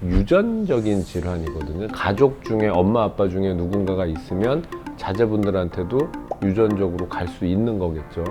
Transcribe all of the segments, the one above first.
유전적인 질환이거든요. 가족 중에 엄마 아빠 중에 누군가가 있으면 자제분들한테도 유전적으로 갈 수 있는 거겠죠.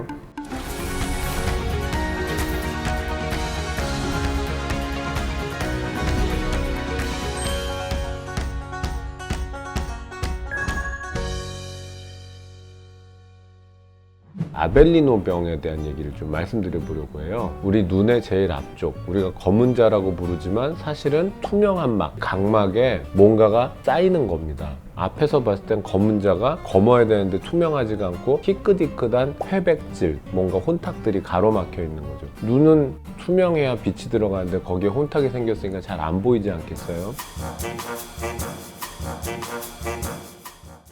아벨리노 병에 대한 얘기를 좀 말씀드려 보려고 해요. 우리 눈의 제일 앞쪽, 우리가 검은자라고 부르지만 사실은 투명한 막, 각막에 뭔가가 쌓이는 겁니다. 앞에서 봤을 땐 검은자가 검어야 되는데 투명하지가 않고 희끗희끗한 회백질, 뭔가 혼탁들이 가로막혀 있는 거죠. 눈은 투명해야 빛이 들어가는데 거기에 혼탁이 생겼으니까 잘 안 보이지 않겠어요?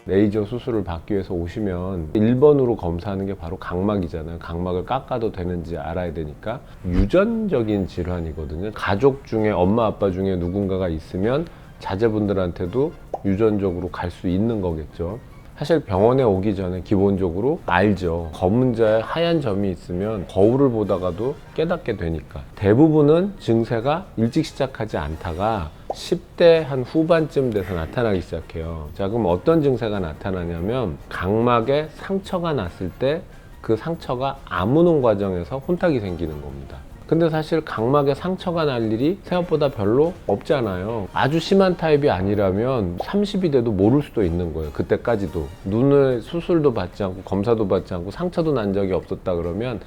레이저 수술을 받기 위해서 오시면 1번으로 검사하는 게 바로 각막이잖아요. 각막을 깎아도 되는지 알아야 되니까 유전적인 질환이거든요. 가족 중에 엄마 아빠 중에 누군가가 있으면 자제분들한테도 유전적으로 갈 수 있는 거겠죠. 사실 병원에 오기 전에 기본적으로 알죠. 검은자에 하얀 점이 있으면 거울을 보다가도 깨닫게 되니까. 대부분은 증세가 일찍 시작하지 않다가 10대 한 후반쯤 돼서 나타나기 시작해요. 자, 그럼 어떤 증세가 나타나냐면 각막에 상처가 났을 때 그 상처가 아무는 과정에서 혼탁이 생기는 겁니다. 근데 사실 각막에 상처가 날 일이 생각보다 별로 없잖아요. 아주 심한 타입이 아니라면 30이 돼도 모를 수도 있는 거예요. 그때까지도. 눈을 수술도 받지 않고 검사도 받지 않고 상처도 난 적이 없었다 그러면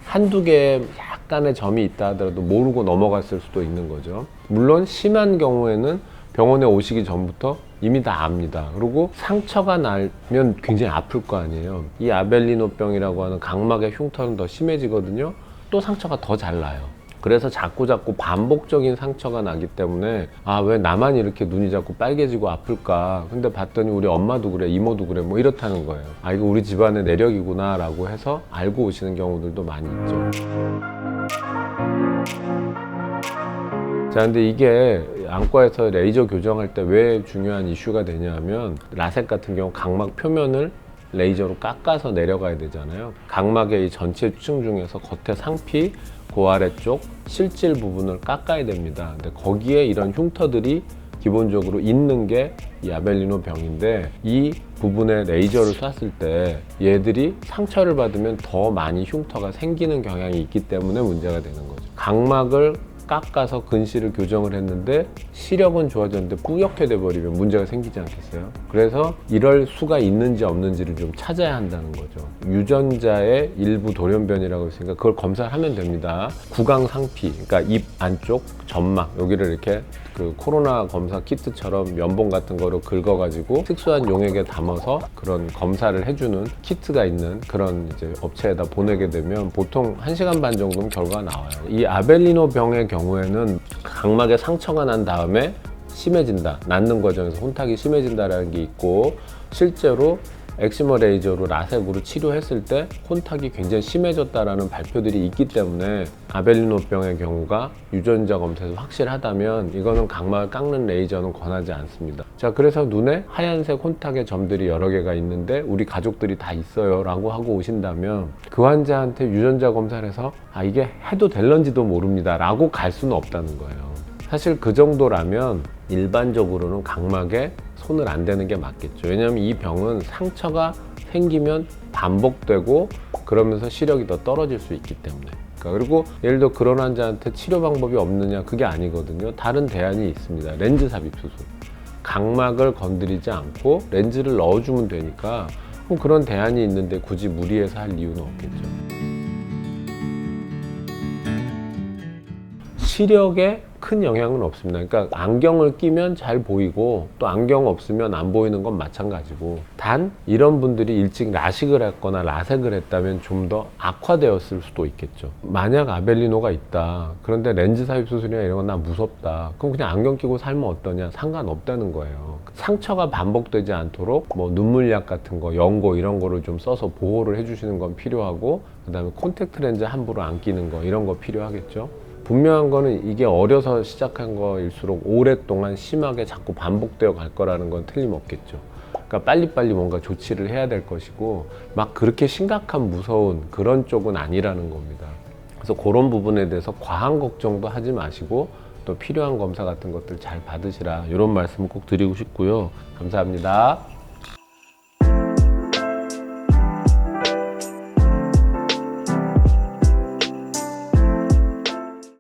한두 개의 약간의 점이 있다 하더라도 모르고 넘어갔을 수도 있는 거죠. 물론 심한 경우에는 병원에 오시기 전부터 이미 다 압니다. 그리고 상처가 나면 굉장히 아플 거 아니에요. 이 아벨리노병이라고 하는 각막의 흉터는 더 심해지거든요. 또 상처가 더 잘 나요. 그래서 자꾸 반복적인 상처가 나기 때문에 아, 왜 나만 이렇게 눈이 자꾸 빨개지고 아플까? 근데 봤더니 우리 엄마도 그래, 이모도 그래, 뭐 이렇다는 거예요. 아, 이거 우리 집안의 내력이구나 라고 해서 알고 오시는 경우들도 많이 있죠. 자, 근데 이게 안과에서 레이저 교정할 때 왜 중요한 이슈가 되냐면 라섹 같은 경우 각막 표면을 레이저로 깎아서 내려가야 되잖아요. 각막의 이 전체 층 중에서 겉에 상피, 그 아래쪽 실질 부분을 깎아야 됩니다. 근데 거기에 이런 흉터들이 기본적으로 있는 게 이 아벨리노 병인데 이 부분에 레이저를 쐈을 때 얘들이 상처를 받으면 더 많이 흉터가 생기는 경향이 있기 때문에 문제가 되는 거죠. 각막을 깎아서 근시를 교정을 했는데 시력은 좋아졌는데 뿌옇게 돼버리면 문제가 생기지 않겠어요? 그래서 이럴 수가 있는지 없는지를 좀 찾아야 한다는 거죠. 유전자의 일부 돌연변이라고 했으니까 그걸 검사를 하면 됩니다. 구강상피, 그러니까 입 안쪽 점막 여기를 이렇게 그 코로나 검사 키트처럼 면봉 같은 거로 긁어가지고 특수한 용액에 담아서 그런 검사를 해주는 키트가 있는 그런 이제 업체에다 보내게 되면 보통 1시간 반 정도면 결과가 나와요. 이 아벨리노 병의 경우에는 각막에 상처가 난 다음에 심해진다. 낫는 과정에서 혼탁이 심해진다라는 게 있고 실제로 엑시머 레이저로 라섹으로 치료했을 때 혼탁이 굉장히 심해졌다라는 발표들이 있기 때문에 아벨리노병의 경우가 유전자 검사에서 확실하다면 이거는 각막을 깎는 레이저는 권하지 않습니다. 자, 그래서 눈에 하얀색 혼탁의 점들이 여러 개가 있는데 우리 가족들이 다 있어요 라고 하고 오신다면 그 환자한테 유전자 검사를 해서 아, 이게 해도 될런지도 모릅니다 라고 갈 수는 없다는 거예요. 사실 그 정도라면 일반적으로는 각막에 손을 안 대는 게 맞겠죠. 왜냐하면 이 병은 상처가 생기면 반복되고 그러면서 시력이 더 떨어질 수 있기 때문에. 그리고 예를 들어 그런 환자한테 치료 방법이 없느냐, 그게 아니거든요. 다른 대안이 있습니다. 렌즈 삽입 수술. 각막을 건드리지 않고 렌즈를 넣어주면 되니까 그런 대안이 있는데 굳이 무리해서 할 이유는 없겠죠. 시력에 큰 영향은 없습니다. 그러니까 안경을 끼면 잘 보이고 또 안경 없으면 안 보이는 건 마찬가지고 단 이런 분들이 일찍 라식을 했거나 라섹을 했다면 좀 더 악화되었을 수도 있겠죠. 만약 아벨리노가 있다. 그런데 렌즈 삽입 수술이나 이런 건 나 무섭다. 그럼 그냥 안경 끼고 살면 어떠냐? 상관없다는 거예요. 상처가 반복되지 않도록 뭐 눈물약 같은 거, 연고 이런 거를 좀 써서 보호를 해주시는 건 필요하고 그 다음에 콘택트 렌즈 함부로 안 끼는 거 이런 거 필요하겠죠. 분명한 거는 이게 어려서 시작한 거일수록 오랫동안 심하게 자꾸 반복되어 갈 거라는 건 틀림없겠죠. 그러니까 빨리빨리 뭔가 조치를 해야 될 것이고 막 그렇게 심각한 무서운 그런 쪽은 아니라는 겁니다. 그래서 그런 부분에 대해서 과한 걱정도 하지 마시고 또 필요한 검사 같은 것들 잘 받으시라 이런 말씀을 꼭 드리고 싶고요. 감사합니다.